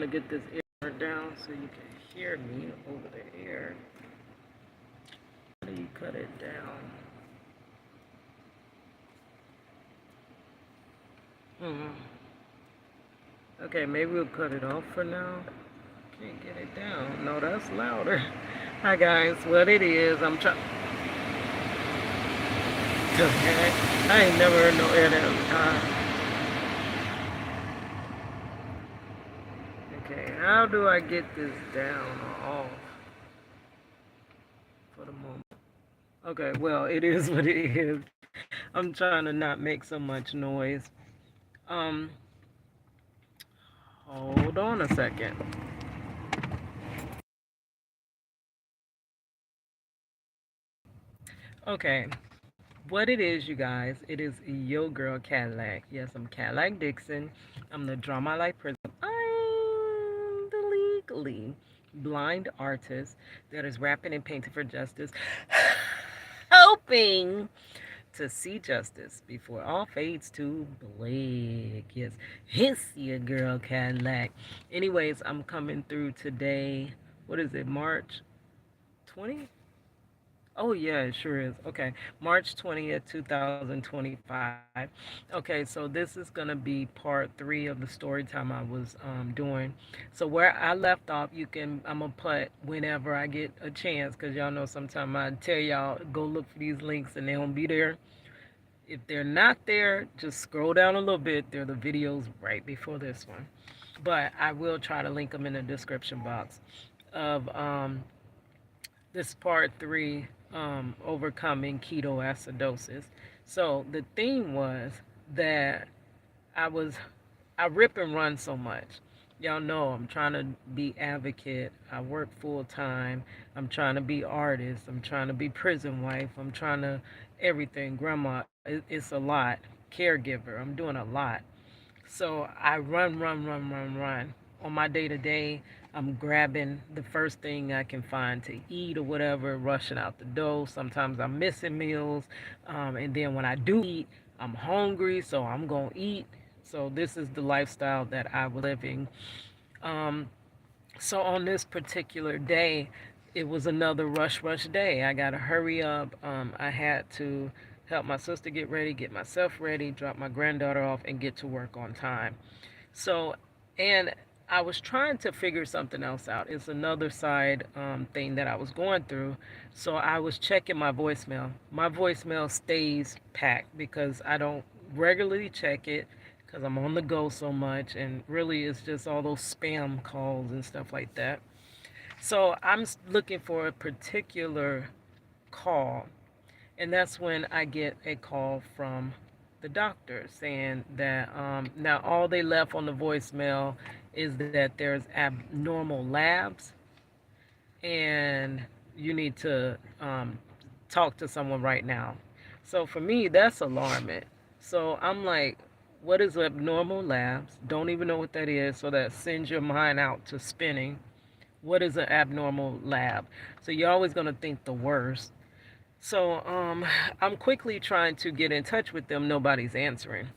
to get this air down so you can hear me over the air. How do you cut it down? Hmm. Okay, maybe we'll cut it off for now. Can't get it down. No, that's louder. Hi guys, what it is, I'm trying. Okay, I ain't never heard no air that high. Okay, how do I get this down or off for the moment? Okay, well, it is what it is. I'm trying to not make so much noise. Um, Hold on a second. Okay, what it is, you guys, it is your girl Cadillac. Yes, I'm Cadillac Dixon. I'm the Drama Life Prison. I'm the legally blind artist that is rapping and painting for justice, hoping to see justice before all fades to black. Yes, it's your girl Cadillac. Anyways, I'm coming through today. What is it, March 20th? Oh, yeah, it sure is. Okay, March 20th, 2025. Okay, so this is going to be part 3 of the story time I was doing. So where I left off, I'm going to put whenever I get a chance, because y'all know sometimes I tell y'all, go look for these links and they won't be there. If they're not there, just scroll down a little bit. They're the videos right before this one. But I will try to link them in the description box of this part 3, overcoming ketoacidosis. So the theme was that I was I rip and run so much. Y'all know I'm trying to be advocate. I work full time. I'm trying to be artist. I'm trying to be prison wife. I'm trying to everything. Grandma, it's a lot. Caregiver. I'm doing a lot. So I run, run, run, run, run. On my day to day, I'm grabbing the first thing I can find to eat or whatever, rushing out the door. Sometimes I'm missing meals. And then when I do eat, I'm hungry, so I'm going to eat. So this is the lifestyle that I was living. Um, so on this particular day, it was another rush, rush day. I got to hurry up. I had to help my sister get ready, get myself ready, drop my granddaughter off, and get to work on time. So, and I was trying to figure something else out. It's another side thing that I was going through. So I was checking my voicemail. My voicemail stays packed because I don't regularly check it because I'm on the go so much. And really, it's just all those spam calls and stuff like that. So I'm looking for a particular call. And that's when I get a call from the doctor saying that now all they left on the voicemail is that there's abnormal labs and you need to talk to someone right now. So for me, that's alarming. So I'm like, what is abnormal labs? Don't even know what that is. So that sends your mind out to spinning. What is an abnormal lab? So you're always going to think the worst. So I'm quickly trying to get in touch with them. Nobody's answering.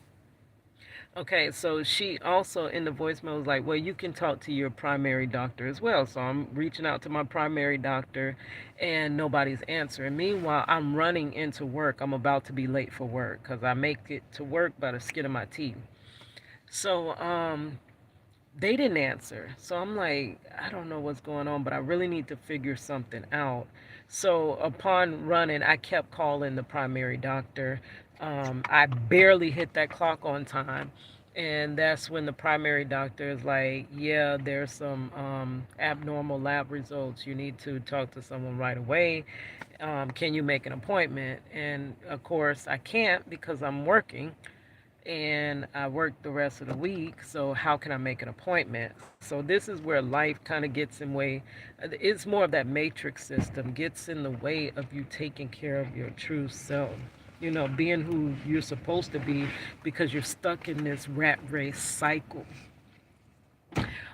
Okay, so she also in the voicemail was like, well, you can talk to your primary doctor as well. So I'm reaching out to my primary doctor and nobody's answering. Meanwhile, I'm running into work. I'm about to be late for work because I make it to work by the skin of my teeth. So they didn't answer. So I'm like, I don't know what's going on, but I really need to figure something out. So upon running, I kept calling the primary doctor. I barely hit that clock on time. And that's when the primary doctor is like, yeah, there's some abnormal lab results. You need to talk to someone right away. Can you make an appointment? And of course, I can't because I'm working and I work the rest of the week. So how can I make an appointment? So this is where life kind of gets in way. It's more of that matrix system gets in the way of you taking care of your true self. You know, being who you're supposed to be because you're stuck in this rat race cycle.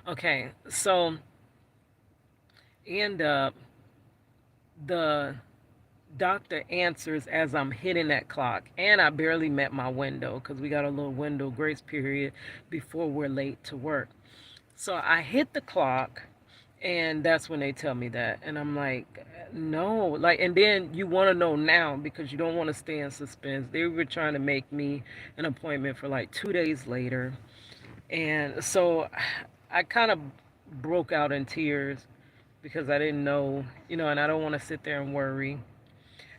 Okay, so end up the doctor answers as I'm hitting that clock, and I barely met my window because we got a little window grace period before we're late to work. So I hit the clock, and that's when they tell me that. And I'm like, no. Like, and then you want to know now because you don't want to stay in suspense. They were trying to make me an appointment for like 2 days later. And so I kind of broke out in tears because I didn't know, and I don't want to sit there and worry.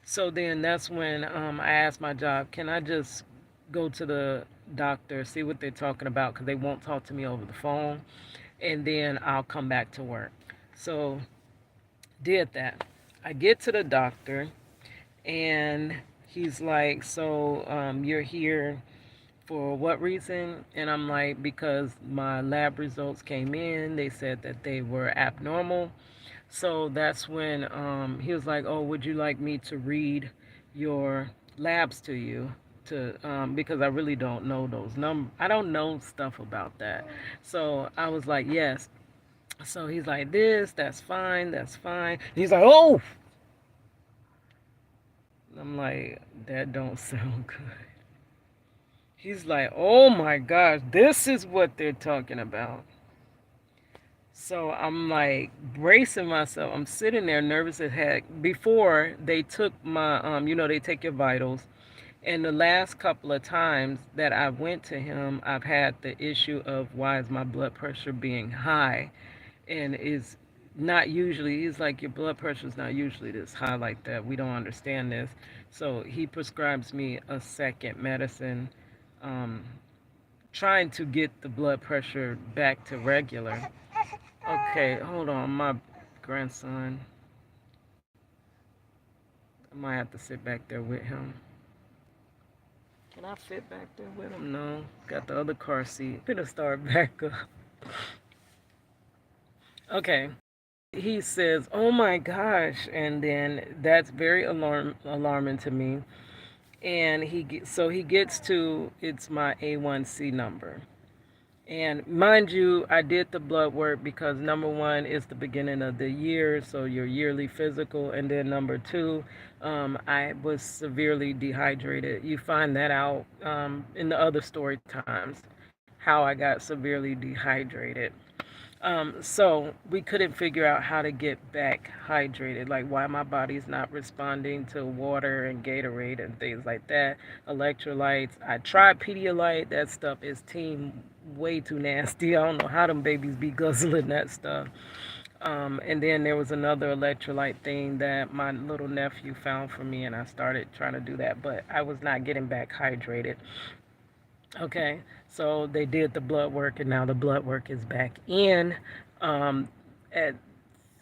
So then that's when I asked my job, can I just go to the doctor, see what they're talking about, because they won't talk to me over the phone, and then I'll come back to work. So did that. I get to the doctor, and he's like, so you're here for what reason? And I'm like, because my lab results came in. They said that they were abnormal. So that's when he was like, oh, would you like me to read your labs to you? Because I really don't know those numbers. I don't know stuff about that. So I was like, yes. So he's like, this, that's fine, that's fine. And he's like, oh, I'm like, that don't sound good. He's like, oh my gosh, this is what they're talking about. So I'm like bracing myself. I'm sitting there nervous as heck. Before they took my, they take your vitals. And the last couple of times that I went to him, I've had the issue of why is my blood pressure being high? And is not usually, he's like, your blood pressure is not usually this high like that. We don't understand this. So he prescribes me a second medicine, um, trying to get the blood pressure back to regular. Okay, hold on. My grandson, I might have to sit back there with him. Can I fit back there with him? No. Got the other car seat. Gonna start back up. Okay. He says, "Oh my gosh," and then that's very alarming to me. And he gets to it's my A1C number. And mind you, I did the blood work because number one is the beginning of the year, so your yearly physical, and then number two, I was severely dehydrated. You find that out in the other story times, how I got severely dehydrated. So we couldn't figure out how to get back hydrated, like why my body's not responding to water and Gatorade and things like that. Electrolytes. I tried Pedialyte. That stuff is way too nasty. I don't know how them babies be guzzling that stuff. And then there was another electrolyte thing that my little nephew found for me, and I started trying to do that, but I was not getting back hydrated. Okay, so they did the blood work, and now the blood work is back in. At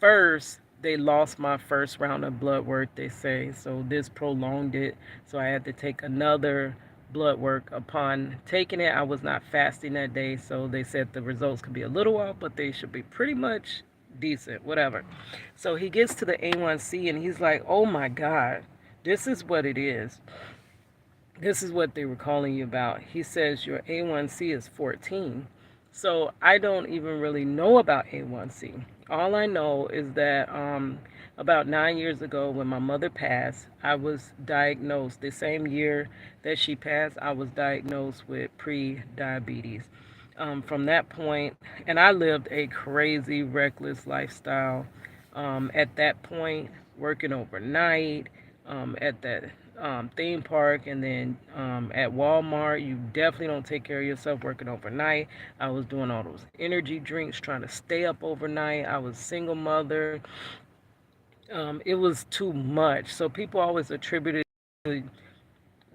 first, they lost my first round of blood work, they say, so this prolonged it. So I had to take another blood work. Upon taking it, I was not fasting that day, so they said the results could be a little off, but they should be pretty much decent, whatever. So he gets to the A1C, and he's like, oh my God, this is what it is. This is what they were calling you about. He says your A1C is 14. So I don't even really know about A1C. All I know is that about 9 years ago, when my mother passed, I was diagnosed. The same year that she passed, I was diagnosed with pre-diabetes. From that point, and I lived a crazy, reckless lifestyle. At that point, working overnight, at that theme park, and then at Walmart. You definitely don't take care of yourself working overnight. I was doing all those energy drinks, trying to stay up overnight. I was single mother. It was too much. So people always attributed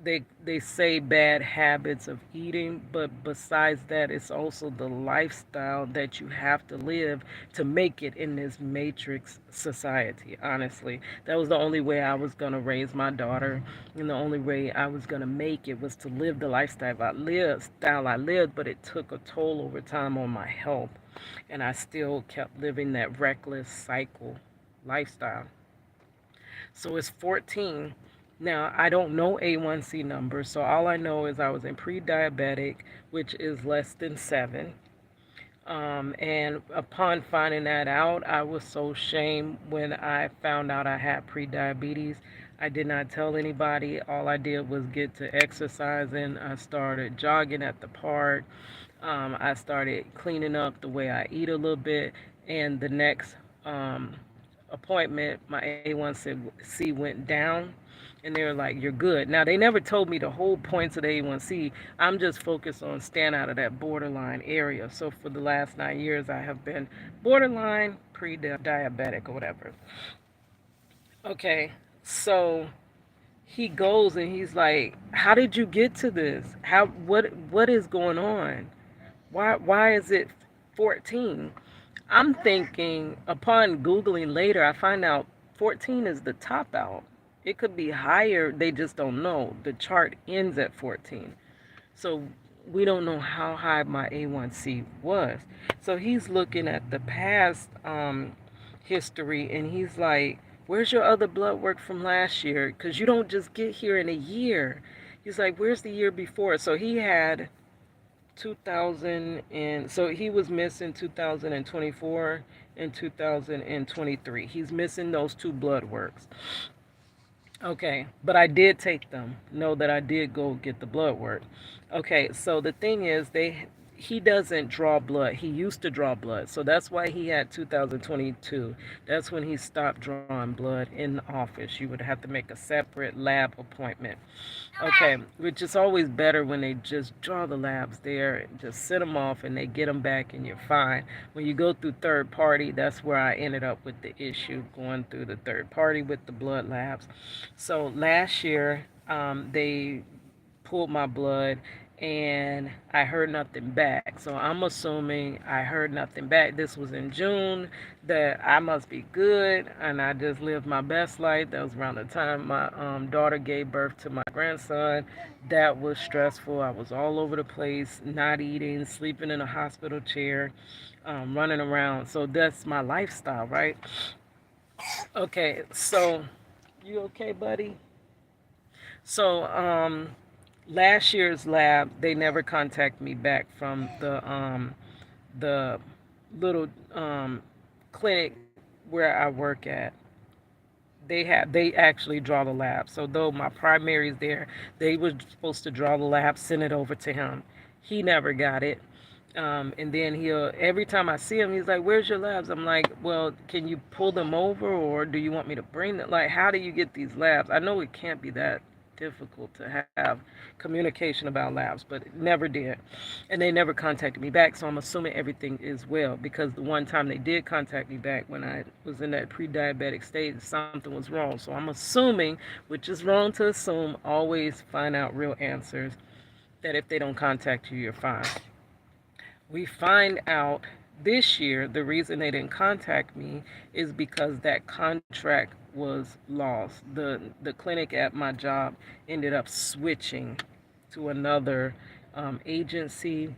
they say bad habits of eating, but besides that, it's also the lifestyle that you have to live to make it in this matrix society. Honestly, that was the only way I was going to raise my daughter, and the only way I was going to make it was to live the lifestyle I lived, but it took a toll over time on my health, and I still kept living that reckless cycle lifestyle. So it's 14. Now, I don't know A1C numbers, so all I know is I was in pre-diabetic, which is less than 7. And upon finding that out, I was so shamed when I found out I had pre-diabetes. I did not tell anybody. All I did was get to exercising. I started jogging at the park. I started cleaning up the way I eat a little bit, and the next um, appointment, my A1C went down, and they were like, "You're good." Now they never told me the whole points of the A1C. I'm just focused on staying out of that borderline area. So for the last 9 years, I have been borderline pre-diabetic or whatever. Okay, so he goes and he's like, "How did you get to this? What is going on? Why is it 14?" I'm thinking, upon Googling later, I find out 14 is the top out. It could be higher, they just don't know. The chart ends at 14. So we don't know how high my A1C was. So he's looking at the past history and he's like, "Where's your other blood work from last year? Because you don't just get here in a year." He's like, "Where's the year before?" So he had 2000, and so he was missing 2024 and 2023. He's missing those two blood works. Okay, but I did take them. Know that I did go get the blood work. Okay, so the thing is, he doesn't draw blood. He used to draw blood, so that's why he had 2022. That's when he stopped drawing blood in the office. You would have to make a separate lab appointment. Okay, which is always better when they just draw the labs there and just sit them off and they get them back and you're fine. When you go through third party, that's where I ended up with the issue, going through the third party with the blood labs. So last year, they pulled my blood and I heard nothing back. So I'm assuming I heard nothing back. This was in June, that I must be good, and I just lived my best life. That was around the time my daughter gave birth to my grandson. That was stressful. I was all over the place, not eating, sleeping in a hospital chair, running around. So that's my lifestyle, right? Okay, so you okay, buddy? So, last year's lab, they never contacted me back from the little clinic where I work at. They actually draw the lab. So though my primary is there, they were supposed to draw the lab, send it over to him. He never got it. And then he'll, every time I see him, he's like, "Where's your labs?" I'm like, "Well, can you pull them over, or do you want me to bring them? Like, how do you get these labs?" I know it can't be that difficult to have communication about labs, but it never did. And they never contacted me back, so I'm assuming everything is well, because the one time they did contact me back when I was in that pre-diabetic state, something was wrong. So I'm assuming, which is wrong to assume, always find out real answers, that if they don't contact you, you're fine. We find out this year the reason they didn't contact me is because that contract was lost. The clinic at my job ended up switching to another agency,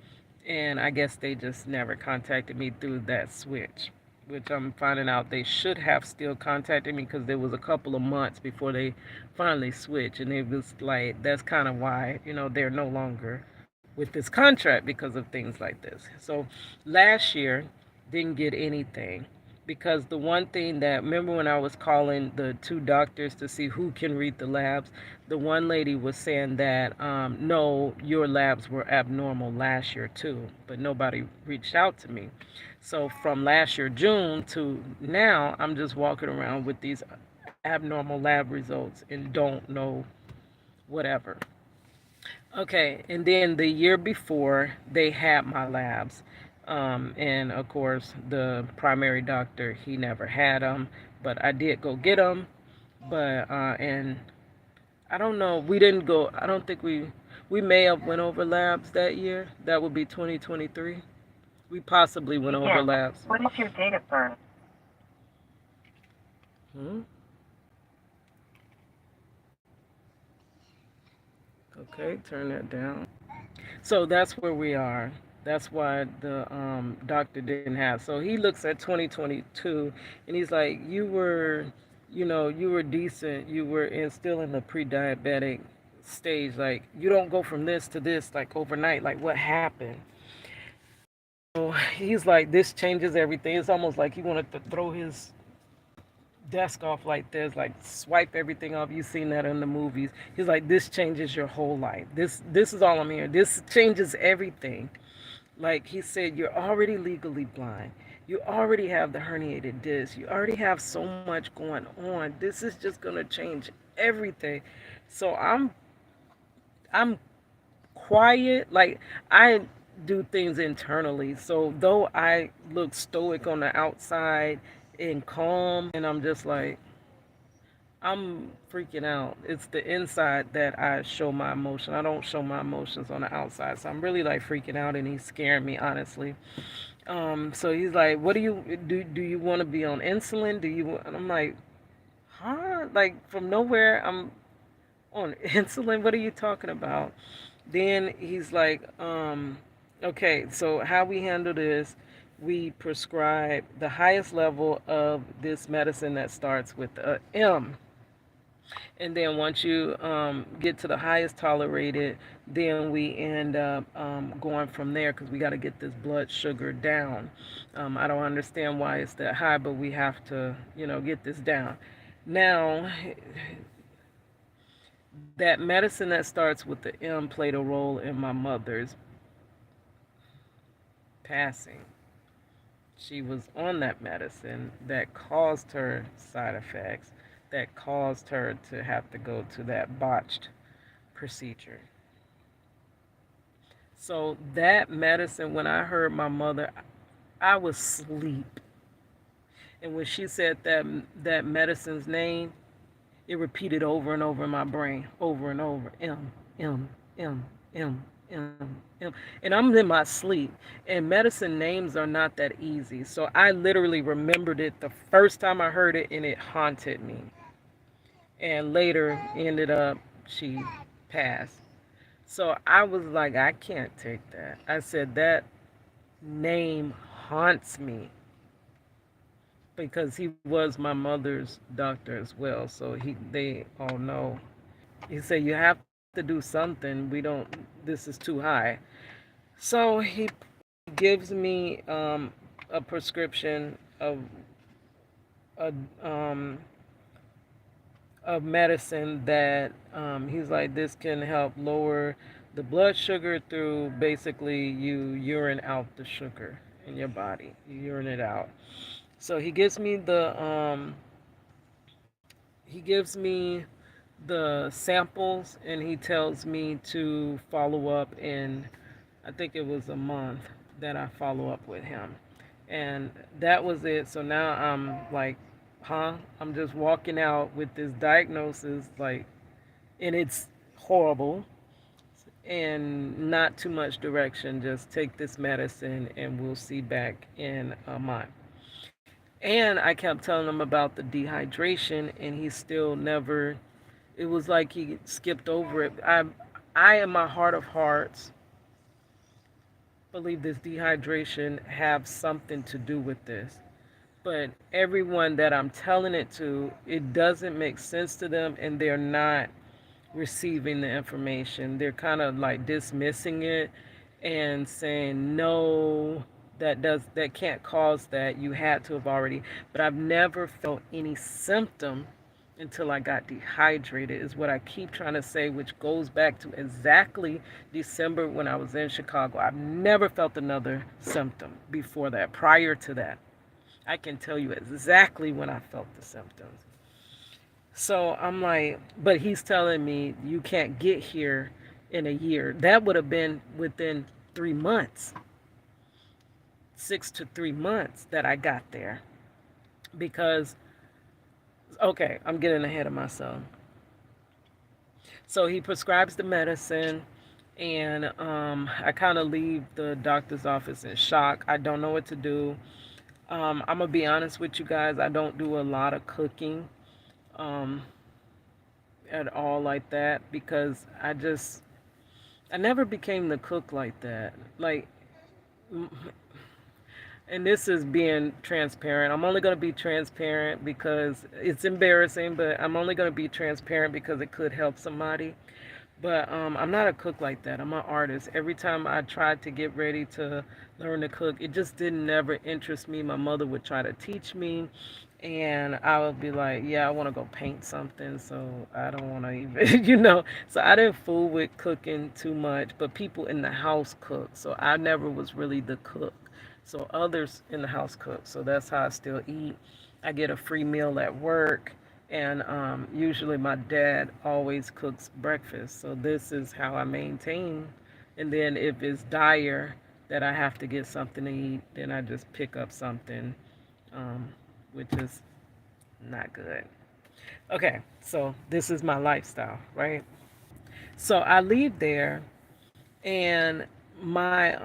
and I guess they just never contacted me through that switch, which I'm finding out they should have still contacted me, because there was a couple of months before they finally switched, and it was like, that's kind of why, they're no longer with this contract, because of things like this. So last year, didn't get anything, because the one thing that, remember when I was calling the two doctors to see who can read the labs, the one lady was saying that, no, your labs were abnormal last year too, but nobody reached out to me. So from last year June to now, I'm just walking around with these abnormal lab results and don't know whatever. Okay, and then the year before, they had my labs. And of course, the primary doctor, he never had them, but I did go get them. And I don't know, we didn't go, I don't think we may have went over labs that year. That would be 2023. We possibly went over labs. What is your date of birth? Hmm? Okay, turn that down. So that's where we are. That's why the doctor didn't have. So he looks at 2022 and he's like, you were decent. You were still in the pre-diabetic stage. Like, you don't go from this to this like overnight. Like, what happened? So he's like, this changes everything. It's almost like he wanted to throw his desk off like this, like swipe everything off. You've seen that in the movies. He's like, this changes your whole life. This is all I'm hearing. This changes everything. Like he said, you're already legally blind. You already have the herniated disc. You already have so much going on. This is just gonna change everything. So I'm quiet. Like I do things internally. So though I look stoic on the outside and calm, and I'm just like I'm freaking out. It's the inside that I show my emotion. I don't show my emotions on the outside. So I'm really like freaking out, and he's scaring me, honestly. So he's like, "What do you want to be on insulin? Do you?" And I'm like, "Huh?" Like from nowhere, I'm on insulin. What are you talking about? Then he's like, "Okay, so how we handle this? We prescribe the highest level of this medicine that starts with a M." And then once you get to the highest tolerated, then we end up going from there because we got to get this blood sugar down. I don't understand why it's that high, but we have to, get this down. Now, that medicine that starts with the M played a role in my mother's passing. She was on that medicine that caused her side effects, that caused her to have to go to that botched procedure. So that medicine, when I heard my mother, I was asleep. And when she said that medicine's name, it repeated over and over in my brain, over and over, M, M, M, M, M, M. And I'm in my sleep. And medicine names are not that easy. So I literally remembered it the first time I heard it, and it haunted me. And later ended up she passed. So I was like, I can't take that. I said that name haunts me because he was my mother's doctor as well. So they all know. He said you have to do something. We don't. This is too high. So he gives me a prescription a um, of medicine that he's like, this can help lower the blood sugar through basically you urine out the sugar in your body. You urine it out. So he gives me the samples, and he tells me to follow up in, I think it was a month that I follow up with him. And that was it. So now I'm like, huh? I'm just walking out with this diagnosis, like, and it's horrible and not too much direction. Just take this medicine and we'll see back in a month. And I kept telling him about the dehydration, and he still never, it was like he skipped over it. I in my heart of hearts believe this dehydration have something to do with this. But everyone that I'm telling it to, it doesn't make sense to them, and they're not receiving the information. They're kind of like dismissing it and saying, no, that can't cause that. You had to have already. But I've never felt any symptom until I got dehydrated, is what I keep trying to say, which goes back to exactly December when I was in Chicago. I've never felt another symptom before that. Prior to that, I can tell you exactly when I felt the symptoms. So I'm like, but he's telling me you can't get here in a year. That would have been within 3 months, 6 to 3 months that I got there. Because, okay, I'm getting ahead of myself. So he prescribes the medicine, and I kind of leave the doctor's office in shock. I don't know what to do. I'm going to be honest with you guys, I don't do a lot of cooking. Um, at all like that, because I never became the cook like that. Like, and this is being transparent. I'm only going to be transparent because it's embarrassing, but I'm only going to be transparent because it could help somebody. But I'm not a cook like that. I'm an artist. Every time I tried to get ready to learn to cook, it just didn't never interest me. My mother would try to teach me, and I would be like, "Yeah, I want to go paint something, so I don't want to even, So I didn't fool with cooking too much, but people in the house cook, so I never was really the cook. So others in the house cook, so that's how I still eat. I get a free meal at work, and usually my dad always cooks breakfast, so this is how I maintain. And then if it's dire that I have to get something to eat, then I just pick up something, um, which is not good. Okay, so this is my lifestyle, right? So I leave there, and my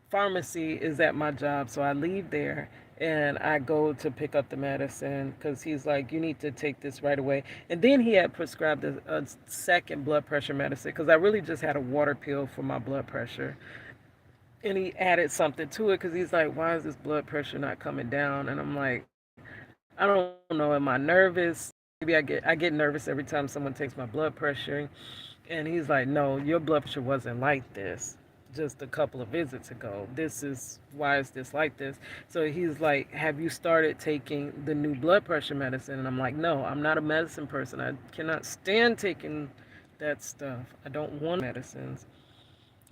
pharmacy is at my job, so I leave there and I go to pick up the medicine because he's like, you need to take this right away. And then he had prescribed a second blood pressure medicine because I really just had a water pill for my blood pressure. And he added something to it because he's like, why is this blood pressure not coming down? And I'm like, I don't know, am I nervous? Maybe I get nervous every time someone takes my blood pressure. And he's like, no, your blood pressure wasn't like this just a couple of visits ago. This is why is this like this? So he's like, have you started taking the new blood pressure medicine? And I'm like, no, I'm not a medicine person. I cannot stand taking that stuff. I don't want medicines.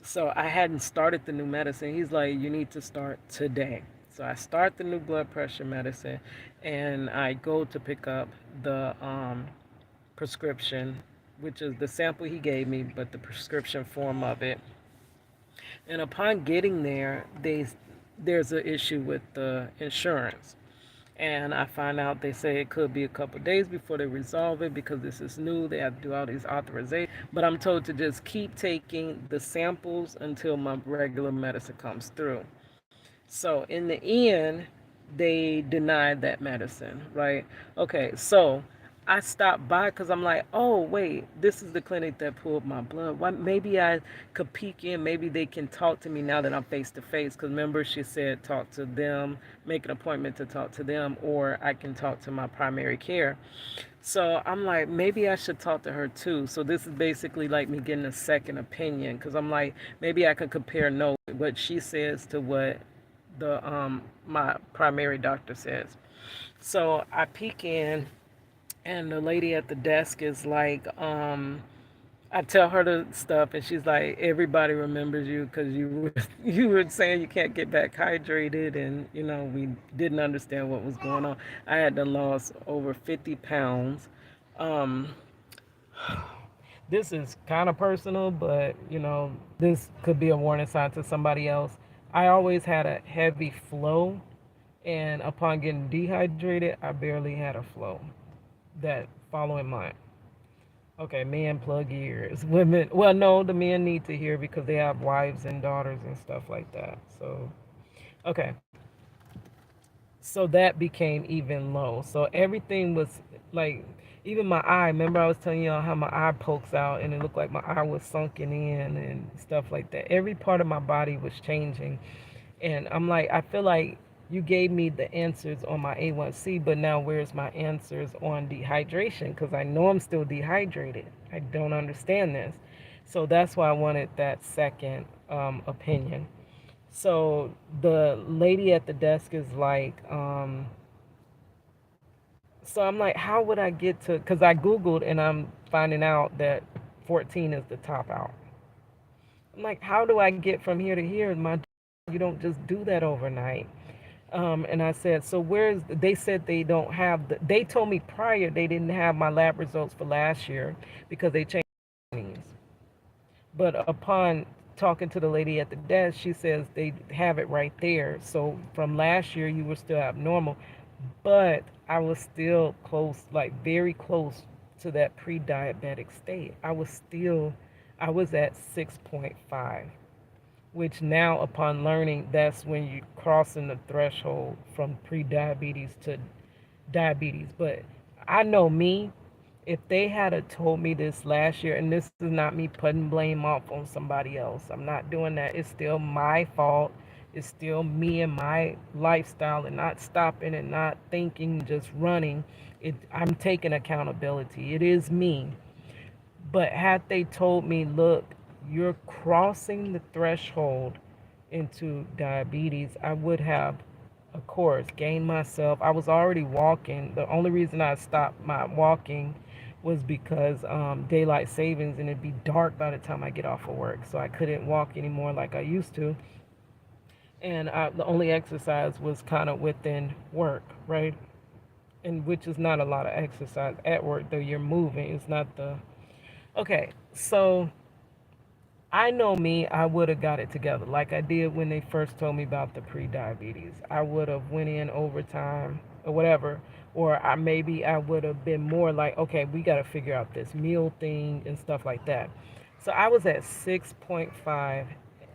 So I hadn't started the new medicine. He's like, you need to start today. So I start the new blood pressure medicine, and I go to pick up the prescription, which is the sample he gave me, but the prescription form of it. And upon getting there, there's an issue with the insurance. And I find out they say it could be a couple of days before they resolve it because this is new. They have to do all these authorizations. But I'm told to just keep taking the samples until my regular medicine comes through. So in the end, they denied that medicine, right? Okay, so I stopped by because I'm like, oh wait, this is the clinic that pulled my blood. Why? Maybe I could peek in. Maybe they can talk to me now that I'm face to face. Because remember, she said talk to them, make an appointment to talk to them, or I can talk to my primary care. So I'm like, maybe I should talk to her too. So this is basically like me getting a second opinion because I'm like, maybe I could compare notes what she says to what the my primary doctor says. So I peek in, and the lady at the desk is like, I tell her the stuff, and she's like, everybody remembers you because you were you were saying you can't get back hydrated, and we didn't understand what was going on. I had to lost over 50 pounds. Um, this is kind of personal, but this could be a warning sign to somebody else. I always had a heavy flow, and upon getting dehydrated, I barely had a flow that following month. Okay, men plug ears. Women, well, no, the men need to hear because they have wives and daughters and stuff like that. So, okay, so that became even low. So everything was like, even my eye. Remember, I was telling y'all how my eye pokes out and it looked like my eye was sunken in and stuff like that. Every part of my body was changing. And I'm like, I feel like you gave me the answers on my A1C, but now where's my answers on dehydration? Because I know I'm still dehydrated. I don't understand this. So that's why I wanted that second opinion. So the lady at the desk is like, so I'm like, how would I get to, because I Googled and I'm finding out that 14 is the top out. I'm like, how do I get from here to here? You don't just do that overnight. And I said, so they said they don't have, they told me prior they didn't have my lab results for last year because they changed things. But upon talking to the lady at the desk, she says they have it right there. So from last year, you were still abnormal, but I was still close, like very close to that pre-diabetic state. I was at 6.5, which now upon learning, that's when you're crossing the threshold from pre-diabetes to diabetes. But I know me, if they had a told me this last year, and this is not me putting blame off on somebody else, I'm not doing that. It's still my fault. It's still me and my lifestyle and not stopping and not thinking, just running. I'm taking accountability. It is me. But had they told me, look, you're crossing the threshold into diabetes, I would have, of course, gained myself. I was already walking. The only reason I stopped my walking was because daylight savings, and it'd be dark by the time I get off of work. So I couldn't walk anymore like I used to. And the only exercise was kind of within work, right? And which is not a lot of exercise at work, though you're moving. It's not the. Okay, so I know me, I would have got it together like I did when they first told me about the pre-diabetes. I would have went in overtime or whatever, or I would have been more like, okay, we got to figure out this meal thing and stuff like that. So I was at 6.5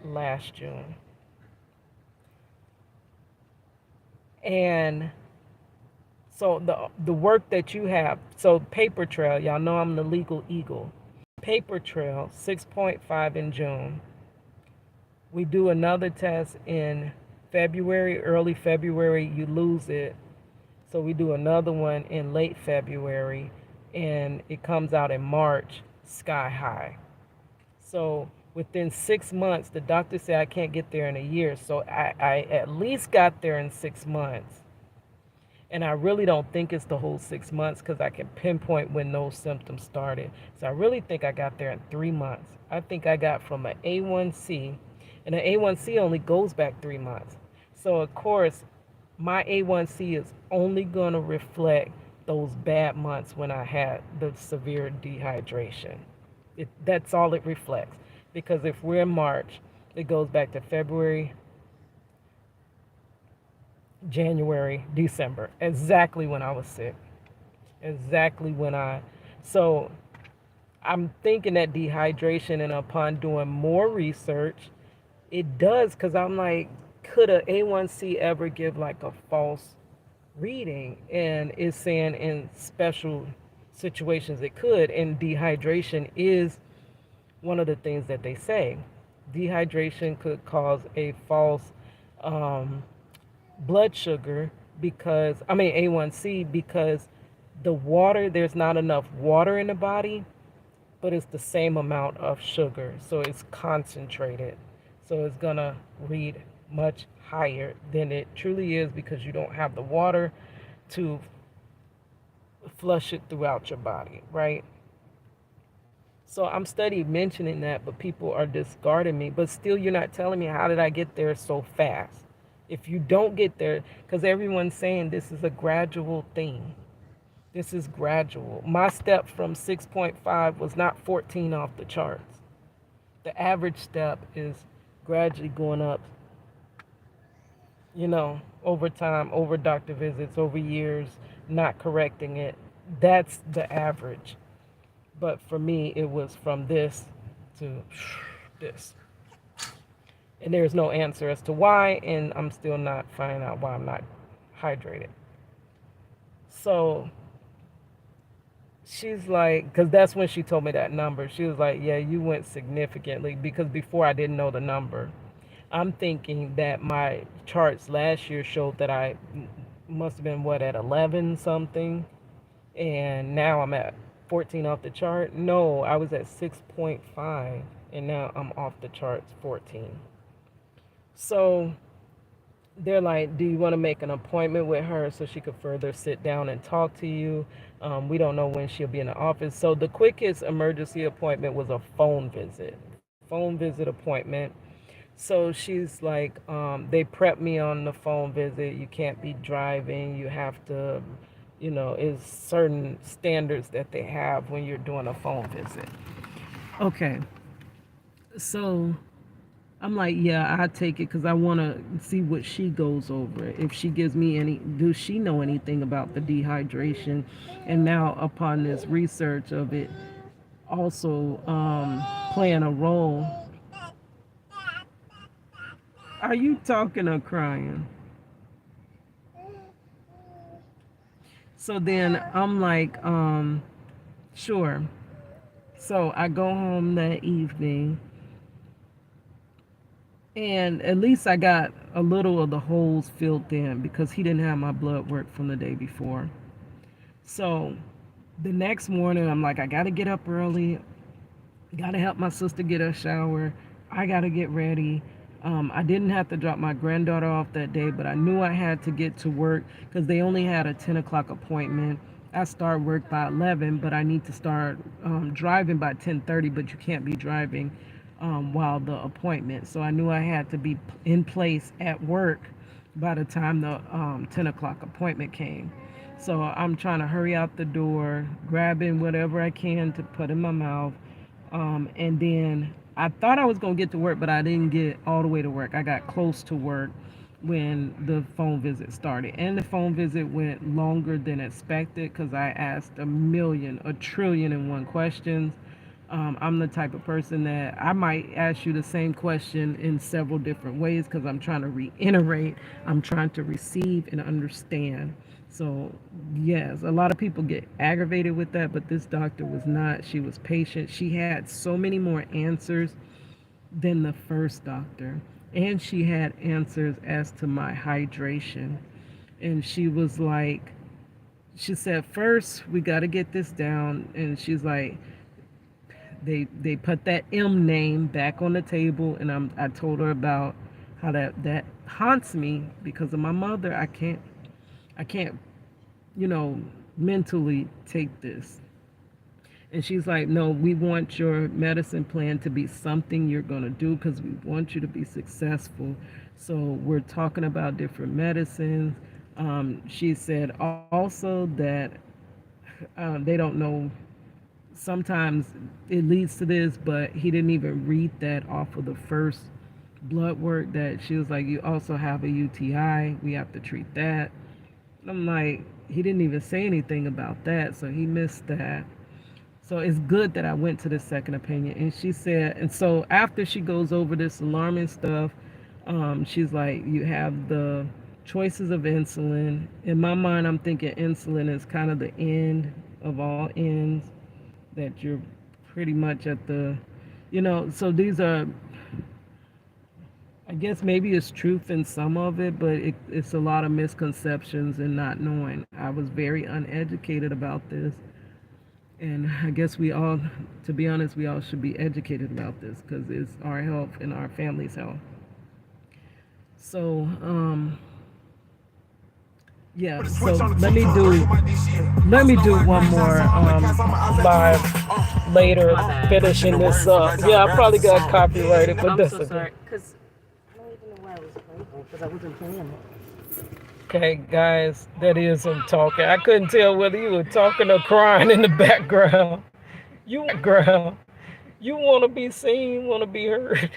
last June. And so the work that you have, so paper trail, y'all know I'm the legal eagle. Paper trail, 6.5 in June. We do another test in February, early February, you lose it. So we do another one in late February, and it comes out in March, sky high. So within 6 months, the doctor said I can't get there in a year. So I at least got there in 6 months. And I really don't think it's the whole 6 months because I can pinpoint when those symptoms started. So I really think I got there in 3 months. I think I got from an A1C, and an A1C only goes back 3 months. So, of course, my A1C is only going to reflect those bad months when I had the severe dehydration. That's all it reflects. Because if we're in March, it goes back to February, January, December, exactly when I was sick. Exactly when I. So I'm thinking that dehydration, and upon doing more research, it does, because I'm like, could a A1C ever give like a false reading? And it's saying in special situations it could, and dehydration is one of the things that they say. Dehydration could cause a false um, blood sugar because, I mean, A1C, because there's not enough water in the body, but it's the same amount of sugar. So it's concentrated. So it's going to read much higher than it truly is because you don't have the water to flush it throughout your body, right? So I'm studying mentioning that, but people are discarding me. But still, you're not telling me, how did I get there so fast? If you don't get there, because everyone's saying this is a gradual thing. This is gradual. My step from 6.5 was not 14 off the charts. The average step is gradually going up, over time, over doctor visits, over years, not correcting it. That's the average. But for me, it was from this to this. And there's no answer as to why, and I'm still not finding out why I'm not hydrated. So she's like, because that's when she told me that number. She was like, yeah, you went significantly, because before I didn't know the number. I'm thinking that my charts last year showed that I must have been, at 11 something, and now I'm at 14 off the chart. No, I was at 6.5, and now I'm off the charts 14. So they're like, do you want to make an appointment with her so she could further sit down and talk to you? We don't know when she'll be in the office. So the quickest emergency appointment was a phone visit appointment. So she's like, they prep me on the phone visit. You can't be driving. You have to, it's certain standards that they have when you're doing a phone visit. Okay. So I'm like, yeah, I take it because I want to see what she goes over. If she gives me does she know anything about the dehydration? And now, upon this research of it also playing a role. Are you talking or crying? So then I'm like, sure. So I go home that evening, and at least I got a little of the holes filled in because he didn't have my blood work from the day before. So the next morning, I'm like, I got to get up early. Gotta help my sister get her shower. I gotta get ready. I didn't have to drop my granddaughter off that day, but I knew I had to get to work because they only had a 10 o'clock appointment. I start work by 11, but I need to start driving by 10:30. But you can't be driving while the appointment. So I knew I had to be in place at work by the time the 10 o'clock appointment came. So I'm trying to hurry out the door, grabbing whatever I can to put in my mouth, and then I thought I was going to get to work, but I didn't get all the way to work. I got close to work when the phone visit started. And the phone visit went longer than expected because I asked a trillion and one questions. I'm the type of person that I might ask you the same question in several different ways because I'm trying to reiterate, I'm trying to receive and understand. So, yes, a lot of people get aggravated with that, but this doctor was not. She was patient. She had so many more answers than the first doctor. And she had answers as to my hydration. And she was like, she said, first, we got to get this down. And she's like, they put that M name back on the table, and I told her about how that haunts me because of my mother. I can't you know mentally take this. And she's like, no, we want your medicine plan to be something you're going to do because we want you to be successful. So we're talking about different medicines. She said also that they don't know, sometimes it leads to this, but he didn't even read that off of the first blood work. That she was like, you also have a UTI, we have to treat that. I'm like, he didn't even say anything about that, so he missed that. So it's good that I went to the second opinion. And she said, and so after she goes over this alarming stuff, she's like, you have the choices of insulin. In my mind, I'm thinking insulin is kind of the end of all ends, that you're pretty much at the, so these are, I guess maybe it's truth in some of it, but it's a lot of misconceptions and not knowing. I was very uneducated about this. And I guess we all, to be honest, we all should be educated about this because it's our health and our family's health. So, yeah. So let me do one more live later, finishing this up. Yeah, I probably got copyrighted, but that's okay. Sorry, because I don't even know why I was playing because I wasn't playing it. Okay, guys, that is him talking. I couldn't tell whether you were talking or crying in the background. You want to be seen, want to be heard.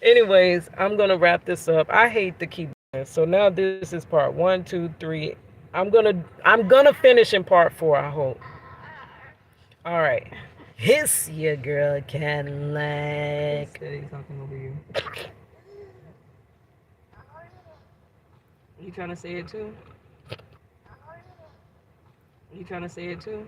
Anyways, I'm gonna wrap this up. I hate to keep doing this. So now this is part one, two, three. I'm gonna finish in part four, I hope. All right. Hiss your girl Cadillac. Steady talking over you. You trying to say it too? You trying to say it too?